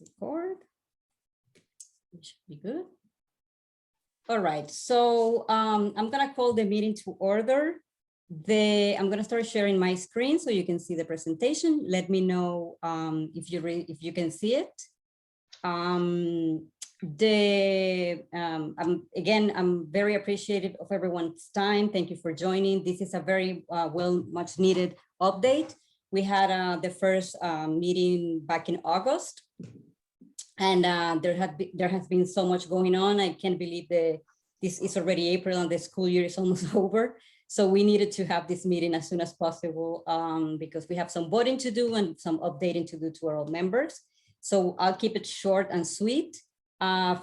record. It should be good. All right, so I'm gonna call the meeting to order. I'm gonna start sharing my screen so you can see the presentation. Let me know if you can see it. Again, I'm very appreciative of everyone's time. Thank you for joining. This is a very much needed update. We had the first meeting back in August, and there has been so much going on. I can't believe this is already April and the school year is almost over. So we needed to have this meeting as soon as possible because we have some voting to do and some updating to do to our members. So I'll keep it short and sweet.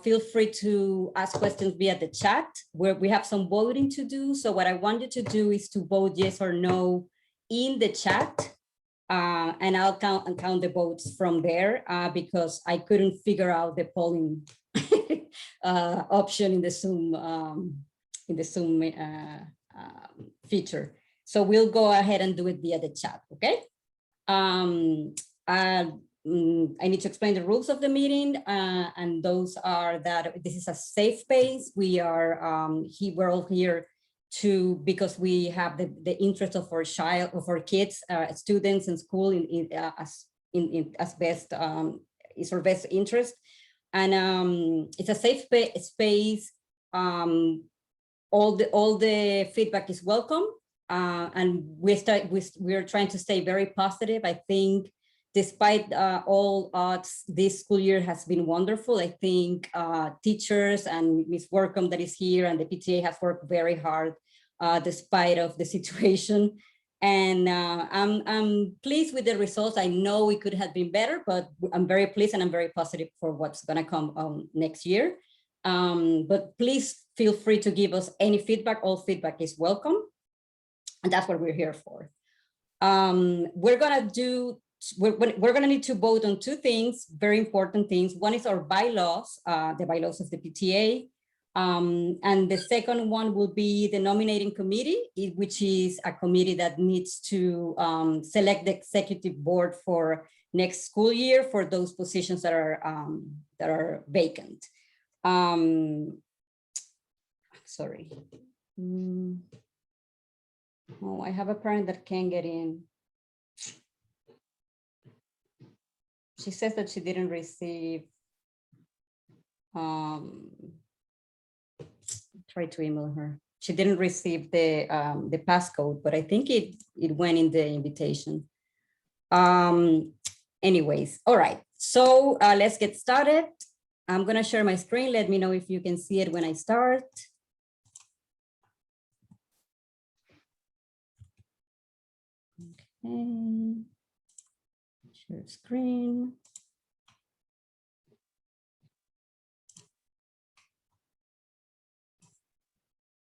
Feel free to ask questions via the chat where we have some voting to do. So what I want you to do is to vote yes or no in the chat. And I'll count the votes from there because I couldn't figure out the polling option in the Zoom feature. So we'll go ahead and do it via the chat, okay? I need to explain the rules of the meeting, and those are that this is a safe space. We're all here because we have the interest of our kids, students in school as best is our best interest, and it's a safe space. All the feedback is welcome, and we're trying to stay very positive. I think despite all odds, this school year has been wonderful. I think teachers and Ms. Workham that is here and the PTA has worked very hard despite of the situation. And I'm pleased with the results. I know it could have been better, but I'm very pleased and I'm very positive for what's gonna come next year. But please feel free to give us any feedback. All feedback is welcome. And that's what we're here for. We're gonna need to vote on two things, very important things. One is our bylaws, the bylaws of the PTA. And the second one will be the nominating committee, which is a committee that needs to select the executive board for next school year for those positions that are vacant. Sorry. Oh, I have a parent that can't get in. She says that she didn't receive, try to email her. She didn't receive the passcode, but I think it went in the invitation. Anyways, all right, so let's get started. I'm gonna share my screen. Let me know if you can see it when I start. Okay. Share screen.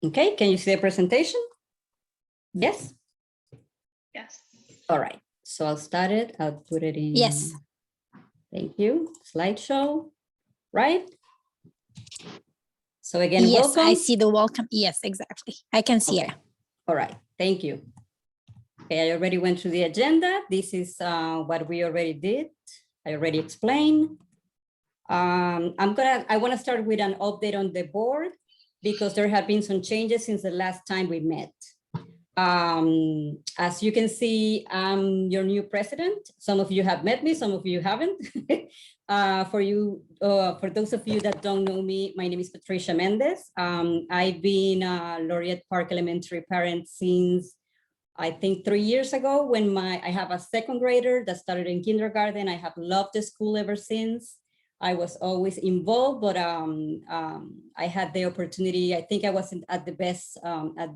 Okay, can you see the presentation? Yes? Yes. All right, so I'll start it. I'll put it in. Yes. Thank you. Slideshow, right? So again, yes, welcome. I see the welcome. Yes, exactly. I can see it. All right, thank you. Okay, I already went through the agenda. This is what we already did. I already explained. I want to start with an update on the board because there have been some changes since the last time we met. As you can see, I'm your new president. Some of you have met me, some of you haven't. For those of you that don't know me, my name is Patricia Mendez. I've been a Laureate Park Elementary parent since I think 3 years ago when I have a second grader that started in kindergarten. I have loved the school ever since. I was always involved, but I had the opportunity. I think I wasn't at the best, at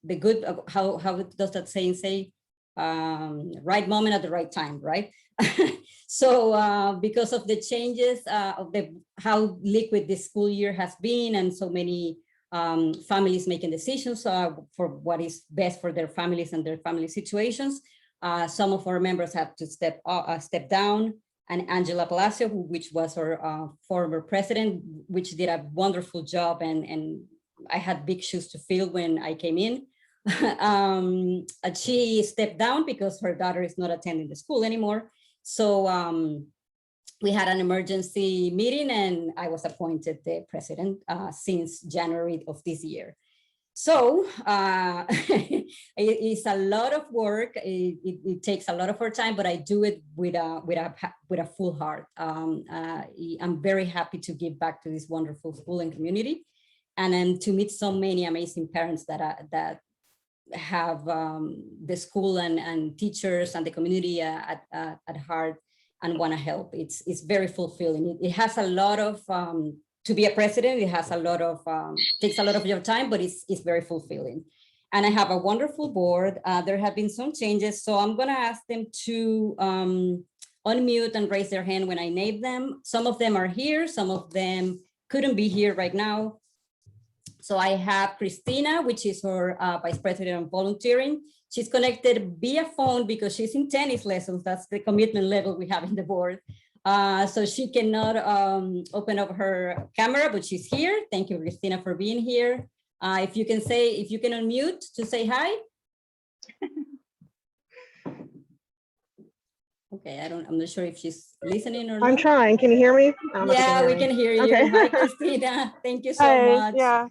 the good, how does that saying say? Right moment at the right time, right? So because of the changes of how liquid this school year has been and so many families making decisions for what is best for their families and their family situations. Some of our members have to step down, and Angela Palacio, which was our former president, which did a wonderful job, and I had big shoes to fill when I came in. She stepped down because her daughter is not attending the school anymore. So we had an emergency meeting and I was appointed the president since January of this year. So it's a lot of work. It takes a lot of our time, but I do it with a full heart. I'm very happy to give back to this wonderful school and community, and then to meet so many amazing parents that have the school and teachers and the community at heart and want to help. It's very fulfilling. It has a lot of to be a president, it has a lot of, takes a lot of your time, but it's very fulfilling. And I have a wonderful board. There have been some changes, so I'm gonna ask them to unmute and raise their hand when I name them. Some of them are here, some of them couldn't be here right now. So I have Christina, which is our Vice President of Volunteering. She's connected via phone because she's in tennis lessons. That's the commitment level we have in the board. So she cannot open up her camera, but she's here. Thank you, Christina, for being here. If you can unmute to say hi. Okay, I'm not sure if she's listening or not. I'm trying. Can you hear me? Yeah, we can hear you. Okay. Hi, Christina. Thank you so Hey, much. yeah.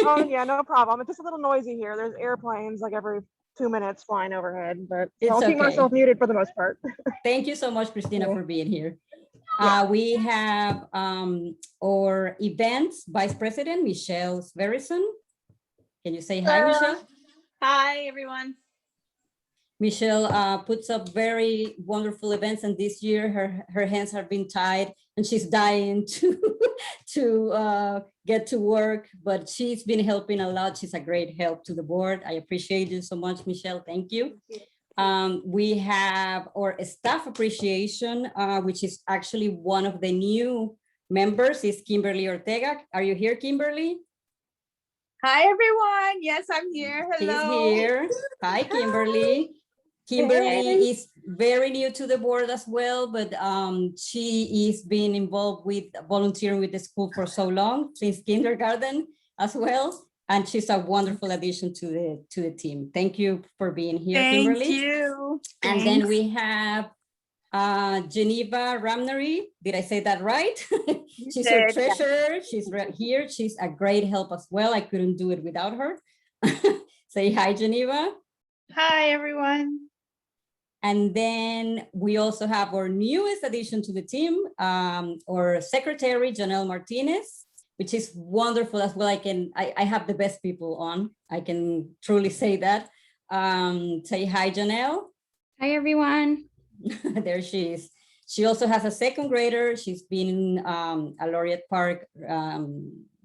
Oh, yeah, no problem. It's just a little noisy here. There's airplanes like every 2 minutes flying overhead, but so I'll keep okay. myself muted for the most part. Thank you so much, Christina, for being here. Yeah. We have our events Vice President, Michelle Sverison. Can you say hi, Michelle? Hi, everyone. Michelle puts up very wonderful events, and this year her hands have been tied and she's dying to get to work, but she's been helping a lot. She's a great help to the board. I appreciate you so much, Michelle. Thank you. We have our staff appreciation, which is actually one of the new members, is Kimberly Ortega. Are you here, Kimberly? Hi, everyone. Yes, I'm here. Hello. She's here. Hi, Kimberly. Kimberly is very new to the board as well, but she is being involved with volunteering with the school for so long, since kindergarten as well. And she's a wonderful addition to the team. Thank you for being here, Kimberly. Thank you. And then we have Geneva Ramnary. Did I say that right? She's our treasurer. She's right here. She's a great help as well. I couldn't do it without her. Say hi, Geneva. Hi, everyone. And then we also have our newest addition to the team, our secretary, Janelle Martinez, which is wonderful as well. I have the best people on. I can truly say that. Say hi, Janelle. Hi, everyone. There she is. She also has a second grader. She's been a Laureate Park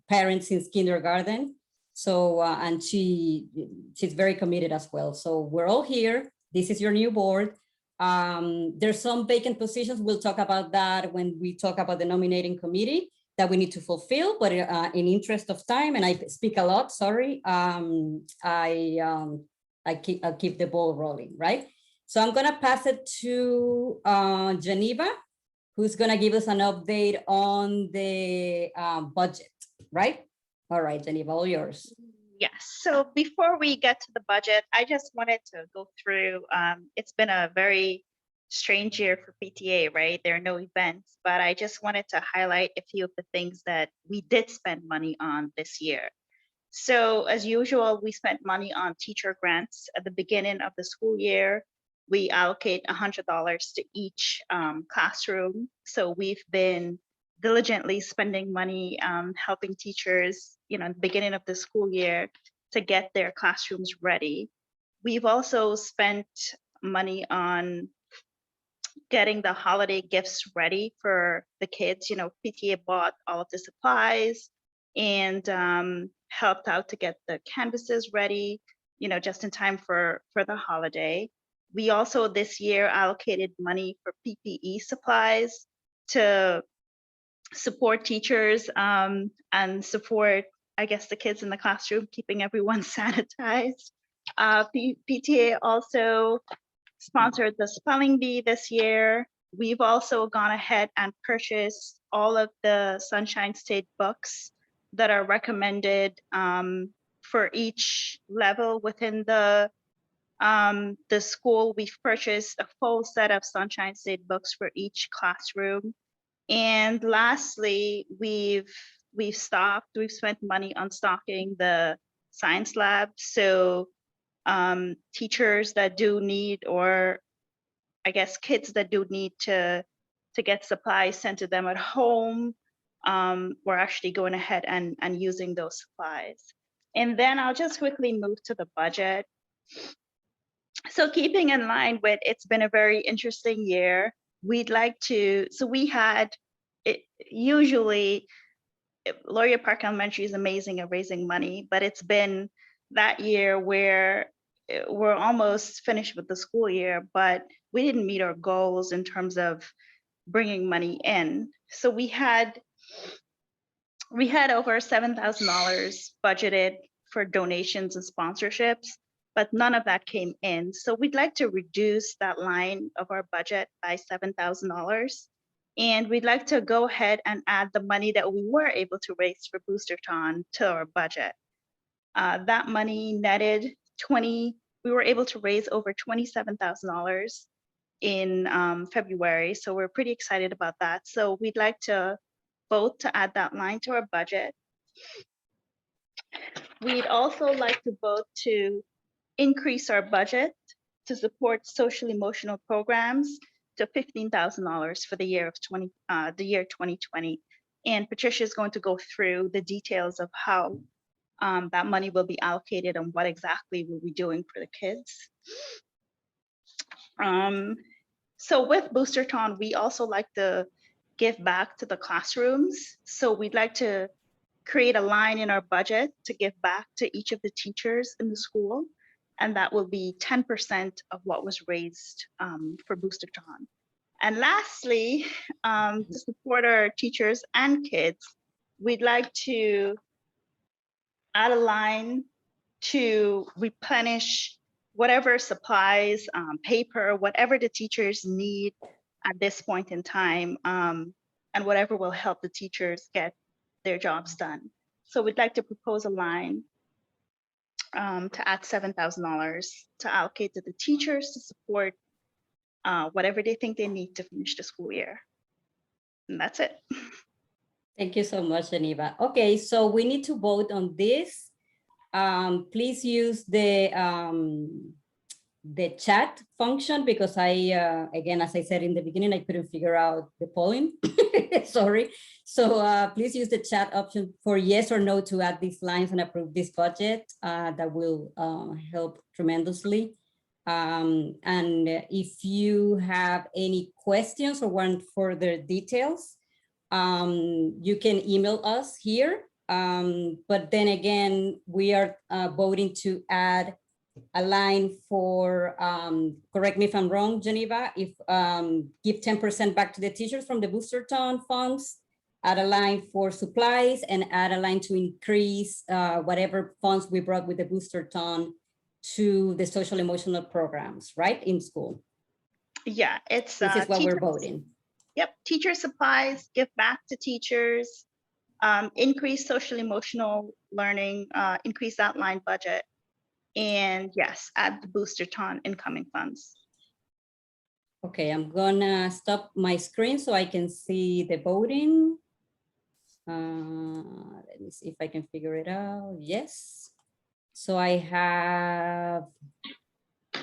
parent since kindergarten. So, and she's very committed as well. So we're all here. This is your new board. There's some vacant positions. We'll talk about that when we talk about the nominating committee that we need to fulfill, but in interest of time, and I speak a lot, sorry, I'll keep the ball rolling, right? So I'm gonna pass it to Geneva, who's gonna give us an update on the budget, right? All right, Geneva, all yours. Yes. So before we get to the budget, I just wanted to go through, it's been a very strange year for PTA, right? There are no events, but I just wanted to highlight a few of the things that we did spend money on this year. So as usual, we spent money on teacher grants at the beginning of the school year. We allocate $100 to each classroom. So we've been diligently spending money helping teachers, at the beginning of the school year to get their classrooms ready. We've also spent money on getting the holiday gifts ready for the kids. PTA bought all of the supplies and helped out to get the canvases ready, just in time for the holiday. We also this year allocated money for PPE supplies to support teachers and support, I guess, the kids in the classroom, keeping everyone sanitized. PTA also sponsored the spelling bee this year. We've also gone ahead and purchased all of the Sunshine State books that are recommended for each level within the school. We've purchased a full set of Sunshine State books for each classroom. And lastly, we've spent money on stocking the science lab. So teachers that do need, or I guess kids that do need to get supplies sent to them at home, we're actually going ahead and using those supplies. And then I'll just quickly move to the budget. So keeping in line with, it's been a very interesting year. We'd like to, so we had, it usually, Laurier Park Elementary is amazing at raising money, but it's been that year where we're almost finished with the school year, but we didn't meet our goals in terms of bringing money in. So we had over $7,000 budgeted for donations and sponsorships, but none of that came in. So we'd like to reduce that line of our budget by $7,000. And we'd like to go ahead and add the money that we were able to raise for Boosterton to our budget. That money netted we were able to raise over $27,000 in February. So we're pretty excited about that. So we'd like to vote to add that line to our budget. We'd also like to vote to increase our budget to support social emotional programs to $15,000 for the year of 2020. And Patricia is going to go through the details of how that money will be allocated and what exactly we'll be doing for the kids. So with Boosterton, we also like to give back to the classrooms. So we'd like to create a line in our budget to give back to each of the teachers in the school. And that will be 10% of what was raised for Boosterton. And lastly, to support our teachers and kids, we'd like to add a line to replenish whatever supplies, paper, whatever the teachers need at this point in time, and whatever will help the teachers get their jobs done. So we'd like to propose a line to add $7,000 to allocate to the teachers to support whatever they think they need to finish the school year. And that's it. Thank you so much, Geneva. Okay, so we need to vote on this. Please use the chat function because again, as I said in the beginning, I couldn't figure out the polling. Sorry. So please use the chat option for yes or no to add these lines and approve this budget. That will help tremendously. And if you have any questions or want further details, you can email us here. But then again, we are voting to add a line for, correct me if I'm wrong, Geneva, if give 10% back to the teachers from the Boosterton funds, add a line for supplies, and add a line to increase whatever funds we brought with the Boosterton to the social emotional programs, right, in school. Yeah, it's this is what we're voting. Yep, teacher supplies, give back to teachers, increase social emotional learning, increase that line budget, and yes, add the Boosterton incoming funds. Okay, I'm gonna stop my screen so I can see the voting. Let me see if I can figure it out. Yes. So I have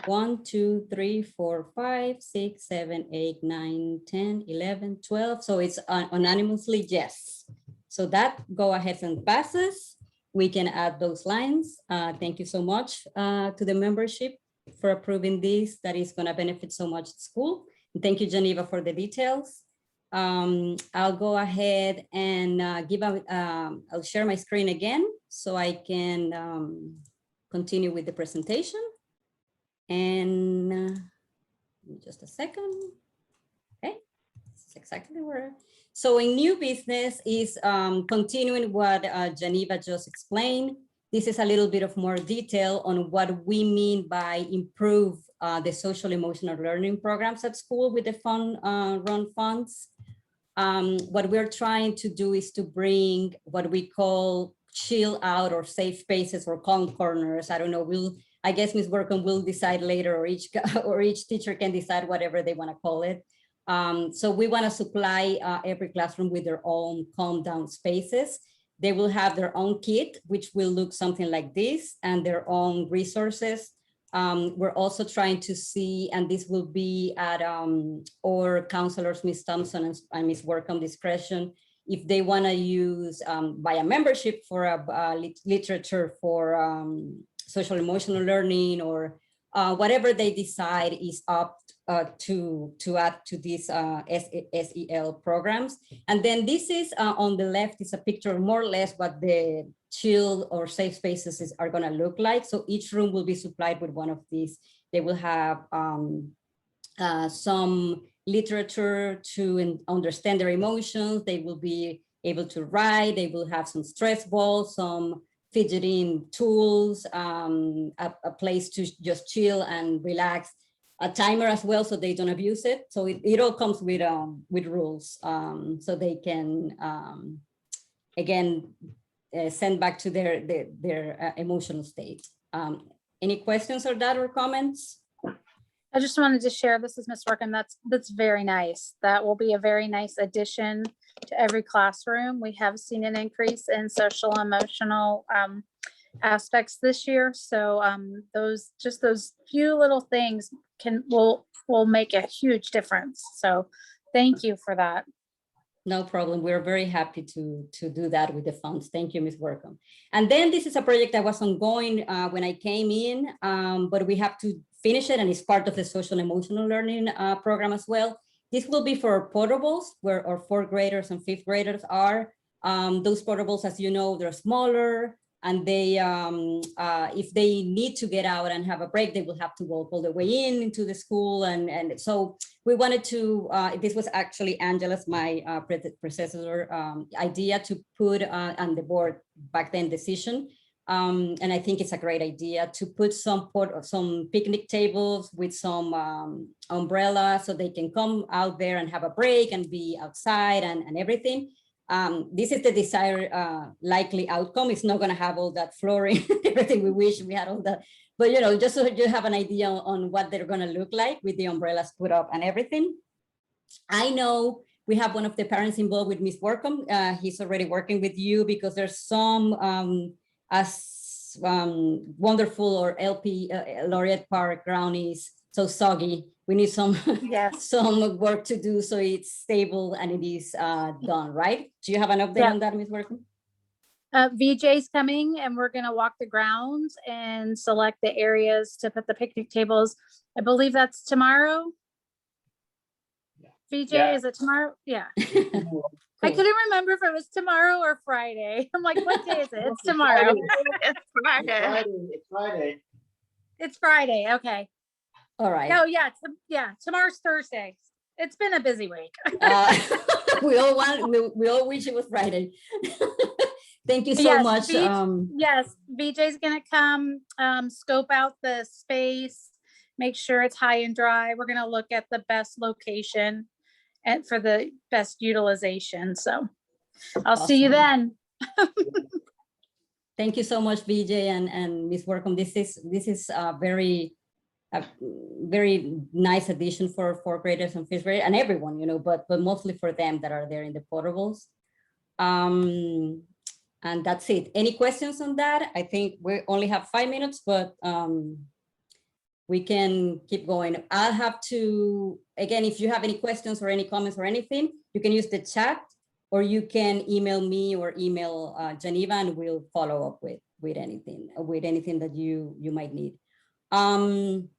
1, 2, 3, 4, 5, 6, 7, 8, 9, 10, 11, 12. So it's unanimously yes. So that go ahead and passes. We can add those lines. Thank you so much to the membership for approving this. That is gonna benefit so much the school. And thank you, Geneva, for the details. I'll go ahead and I'll share my screen again so I can continue with the presentation. And just a second. Okay, this is exactly where. So in new business is continuing what Geneva just explained. This is a little bit of more detail on what we mean by improve the social emotional learning programs at school with the run funds. What we're trying to do is to bring what we call chill out or safe spaces or calm corners. I don't know, I guess Ms. Workham will decide later, or each teacher can decide whatever they want to call it. So we want to supply every classroom with their own calm down spaces. They will have their own kit, which will look something like this, and their own resources. We're also trying to see, and this will be at our counselors, Ms. Thompson and Ms. Workham discretion, if they want to use buy a membership for a literature for social emotional learning, or whatever they decide is up to add to these SEL programs. And then this is on the left is a picture more or less what the chill or safe spaces are going to look like. So each room will be supplied with one of these. They will have some literature to understand their emotions. They will be able to write. They will have some stress balls, some fidgeting tools, a place to just chill and relax, a timer as well so they don't abuse it. So it all comes with rules, so they can again send back to their emotional state. Any questions or that or comments? I just wanted to share, this is Ms. Workham, that's very nice. That will be a very nice addition to every classroom. We have seen an increase in social emotional aspects this year. So those few little things will make a huge difference. So thank you for that. No problem. We're very happy to do that with the funds. Thank you, Ms. Workham. And then this is a project that was ongoing when I came in, but we have to finish it, and it's part of the social emotional learning program as well. This will be for portables, where our 4th graders and 5th graders are. Those portables, as you know, they're smaller, and they, if they need to get out and have a break, they will have to walk all the way into the school. And so we wanted to, this was actually Angela's, my predecessor, idea to put on the board back then decision. And I think it's a great idea to put some picnic tables with some umbrella so they can come out there and have a break and be outside and everything. This is the desired likely outcome. It's not going to have all that flooring, everything we wish we had all that. But, you know, just so you have an idea on what they're going to look like with the umbrellas put up and everything. I know we have one of the parents involved with Ms. Workham. He's already working with you because there's some as wonderful or LP Laureate Park ground is so soggy. We need some some work to do so it's stable and it is done, right? Do you have an update on that, Ms. Workham? VJ's coming and we're going to walk the grounds and select the areas to put the picnic tables. I believe that's tomorrow. VJ, is it tomorrow? Yeah. Cool. I couldn't remember if it was tomorrow or Friday. I'm like, what day is it? It's tomorrow. It's Friday. It's Friday. It's Friday. Okay. All right. Oh yeah. Tomorrow's Thursday. It's been a busy week. We all wish it was Friday. Thank you so much. Yes, VJ's gonna come scope out the space, make sure it's high and dry. We're gonna look at the best location and for the best utilization. So I'll see you then. Thank you so much, VJ and Ms. Workham. This is a very nice addition for 4th graders and 5th graders and everyone, you know, but mostly for them that are there in the portables. And that's it. Any questions on that? I think we only have 5 minutes, but we can keep going. I'll have to, again, if you have any questions or any comments or anything, you can use the chat or you can email me or email Geneva and we'll follow up with anything that you might need. I'm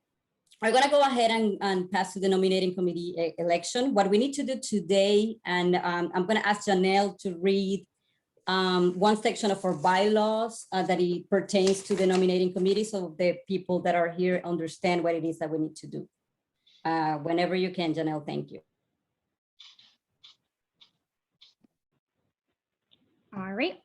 gonna go ahead and pass to the nominating committee election. What we need to do today, and I'm gonna ask Janelle to read one section of our bylaws that it pertains to the nominating committee so the people that are here understand what it is that we need to do. Whenever you can, Janelle, thank you. All right.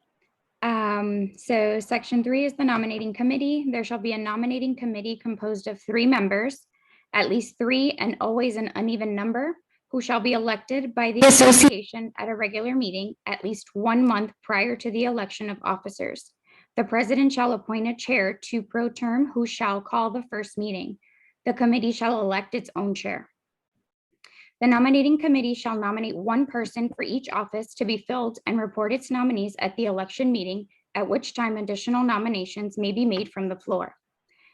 So section 3 is the nominating committee. There shall be a nominating committee composed of 3 members, at least 3 and always an uneven number, who shall be elected by the association at a regular meeting at least 1 month prior to the election of officers. The president shall appoint a chair to pro term who shall call the first meeting. The committee shall elect its own chair. The nominating committee shall nominate one person for each office to be filled and report its nominees at the election meeting, at which time additional nominations may be made from the floor.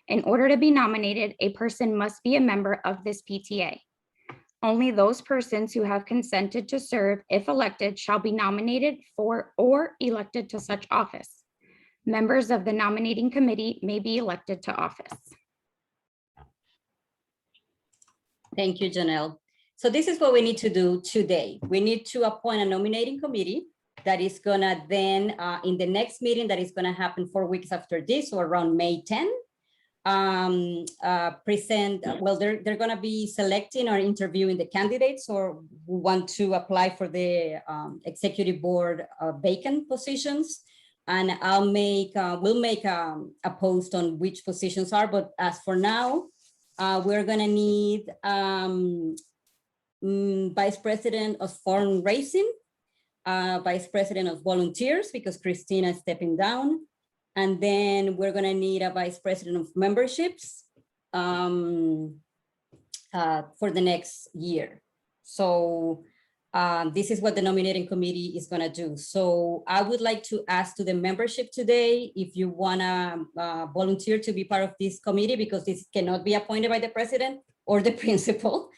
In order to be nominated, a person must be a member of this PTA. Only those persons who have consented to serve, if elected, shall be nominated for or elected to such office. Members of the nominating committee may be elected to office. Thank you, Janelle. So this is what we need to do today. We need to appoint a nominating committee that is gonna then, in the next meeting that is gonna happen 4 weeks after this, so around May 10, present, well, they're gonna be selecting or interviewing the candidates or who want to apply for the executive board vacant positions. And we'll make a post on which positions are, but as for now, we're gonna need vice president of fundraising, vice president of volunteers, because Christina is stepping down. And then we're gonna need a vice president of memberships for the next year. So this is what the nominating committee is gonna do. So I would like to ask to the membership today, if you wanna volunteer to be part of this committee, because this cannot be appointed by the president or the principal.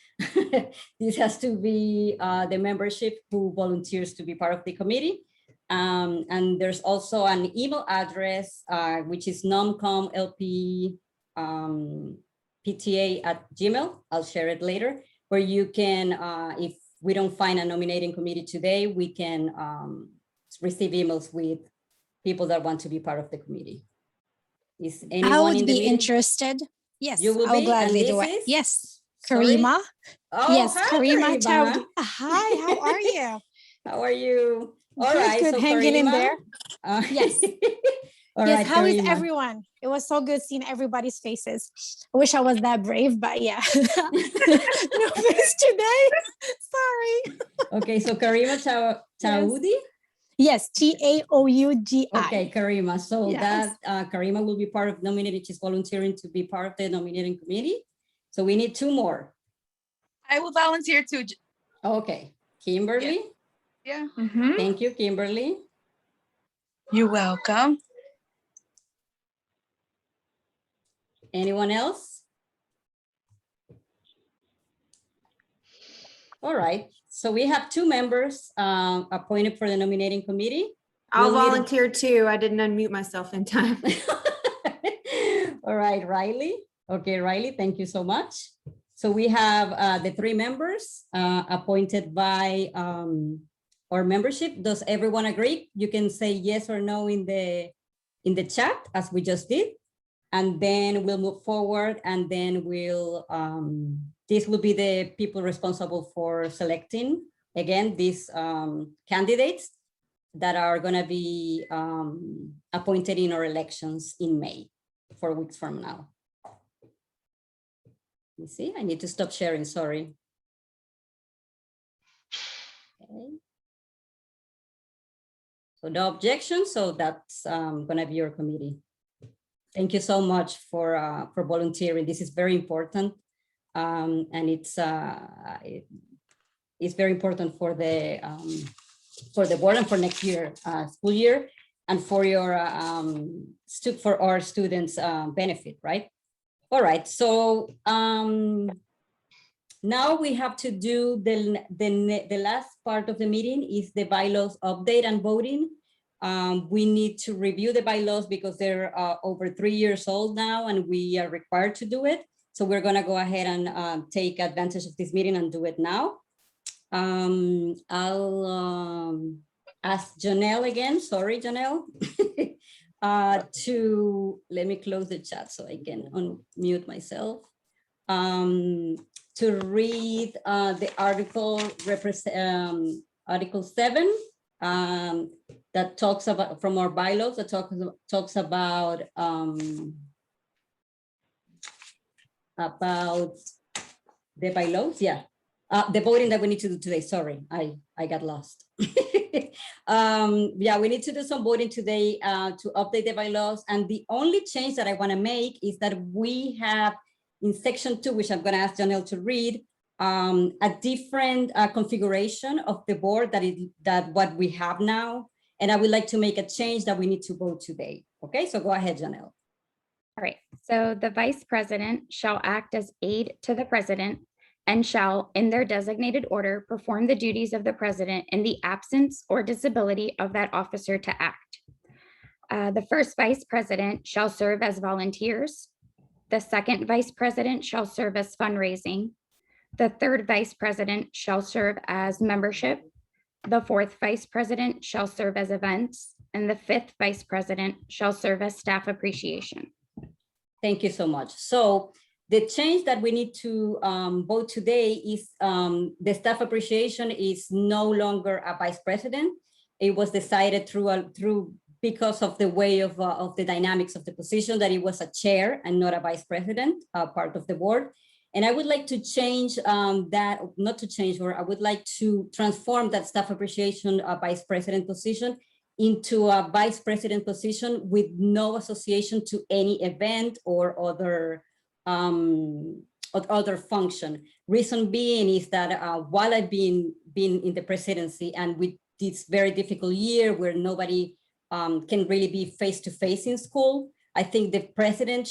This has to be the membership who volunteers to be part of the committee. And there's also an email address, which is nomcomlp.pta@gmail. I'll share it later, where you can, if we don't find a nominating committee today, we can receive emails with people that want to be part of the committee. Is anyone I would in the be meeting? interested. Yes, You will I'll be? gladly And do this it. is? Yes, Sorry? Karima. Oh, Yes, hi, Karima Karima. Taudi. Hi, how are you? How are you? All Good, right, good, so hanging in Karima, there. Yes. All Yes, right, how is Karima. everyone? It was so good seeing everybody's faces. I wish I was that brave, but yeah. No face today. Sorry. Okay, so Karima Taudi. Yes, Taoudi. Okay, Karima. So Yes. that Karima will be part of nominating. She's volunteering to be part of the nominating committee. So we need 2 more. I will volunteer too. Okay, Kimberly. Yeah. Thank you, Kimberly. You're welcome. Anyone else? All right. So we have 2 members appointed for the nominating committee. I'll We'll need- volunteer too. I didn't unmute myself in time. All right, Riley. Okay, Riley, thank you so much. So we have the 3 members appointed by our membership. Does everyone agree? You can say yes or no in the chat, as we just did. And then we'll move forward, and then we'll, this will be the people responsible for selecting, again, these candidates that are gonna be appointed in our elections in May, 4 weeks from now. Let me see, I need to stop sharing, sorry. Okay. So no objection, so that's gonna be your committee. Thank you so much for volunteering. This is very important, and it's very important for the board and for next year school year, and for your for our students' benefit, right? All right. So now we have to do the last part of the meeting is the bylaws update and voting. We need to review the bylaws because they're over 3 years old now, and we are required to do it. So we're gonna go ahead and take advantage of this meeting and do it now. I'll ask Janelle again, sorry, Janelle, let me close the chat so I can unmute myself. To read the article, Article 7, that talks about, from our bylaws, that talks about the bylaws, yeah. The voting that we need to do today, sorry, I got lost. Yeah, we need to do some voting today to update the bylaws. And the only change that I wanna make is that we have in section 2, which I'm gonna ask Janelle to read, a different configuration of the board that what we have now. And I would like to make a change that we need to vote today. Okay, so go ahead, Janelle. All right, so the vice president shall act as aide to the president and shall, in their designated order, perform the duties of the president in the absence or disability of that officer to act. The first vice president shall serve as volunteers. The second vice president shall serve as fundraising. The third vice president shall serve as membership. The fourth vice president shall serve as events. And the fifth vice president shall serve as staff appreciation. Thank you so much. So the change that we need to vote today is the staff appreciation is no longer a vice president. It was decided through because of the way of the dynamics of the position that it was a chair and not a vice president, part of the board. And I would like to change that, not to change, or I would like to transform that staff appreciation vice president position into a vice president position with no association to any event or other function. Reason being is that while I've been in the presidency and with this very difficult year where nobody can really be face-to-face in school, I think the president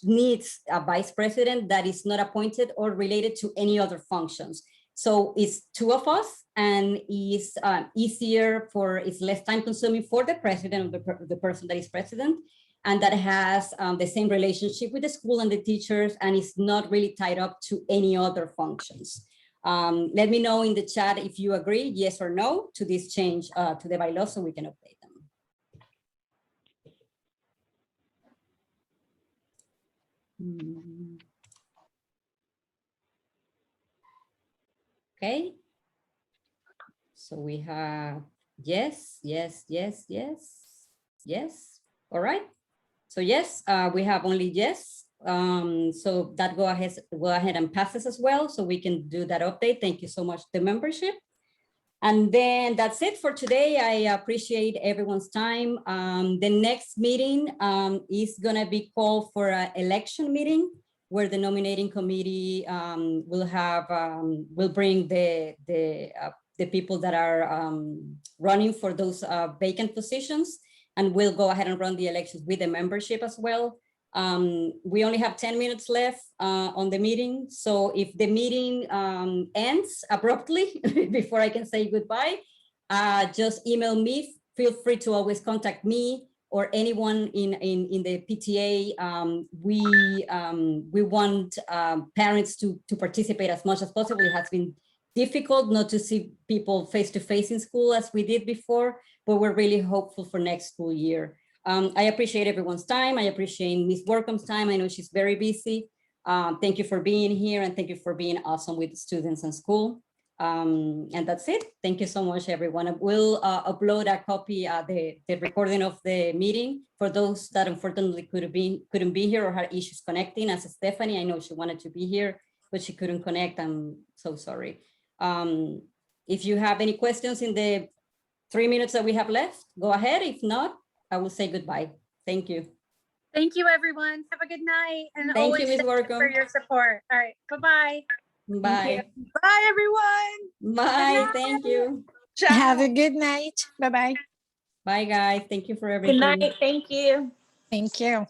needs a vice president that is not appointed or related to any other functions. So it's two of us, and it's easier it's less time consuming for the president of the person that is president, and that has the same relationship with the school and the teachers, and is not really tied up to any other functions. Let me know in the chat if you agree, yes or no, to this change to the bylaws so we can update them. Okay. So we have yes, yes, yes, yes, yes. All right. So yes, we have only yes. So that go ahead and passes as well. So we can do that update. Thank you so much, the membership. And then that's it for today. I appreciate everyone's time. The next meeting is gonna be called for an election meeting where the nominating committee will bring the people that are running for those vacant positions, and we'll go ahead and run the elections with the membership as well. We only have 10 minutes left on the meeting. So if the meeting ends abruptly before I can say goodbye, just email me. Feel free to always contact me or anyone in the PTA. We want parents to participate as much as possible. It has been difficult not to see people face-to-face in school as we did before, but we're really hopeful for next school year. I appreciate everyone's time. I appreciate Ms. Workham's time. I know she's very busy. Thank you for being here, and thank you for being awesome with the students and school. And that's it. Thank you so much, everyone. We'll upload a copy, the recording of the meeting for those that unfortunately couldn't be here or had issues connecting. As Stephanie, I know she wanted to be here, but she couldn't connect. I'm so sorry. If you have any questions in the 3 minutes that we have left, go ahead. If not, I will say goodbye. Thank you. Thank you, everyone. Have a good night. And Thank you, always Ms. thank you Workham. for your support. All right. Bye-bye. Bye. Bye, everyone. Bye. Thank you. Ciao. Have a good night. Bye-bye. Bye, guys. Thank you for Good everything. night. Thank you. Thank you.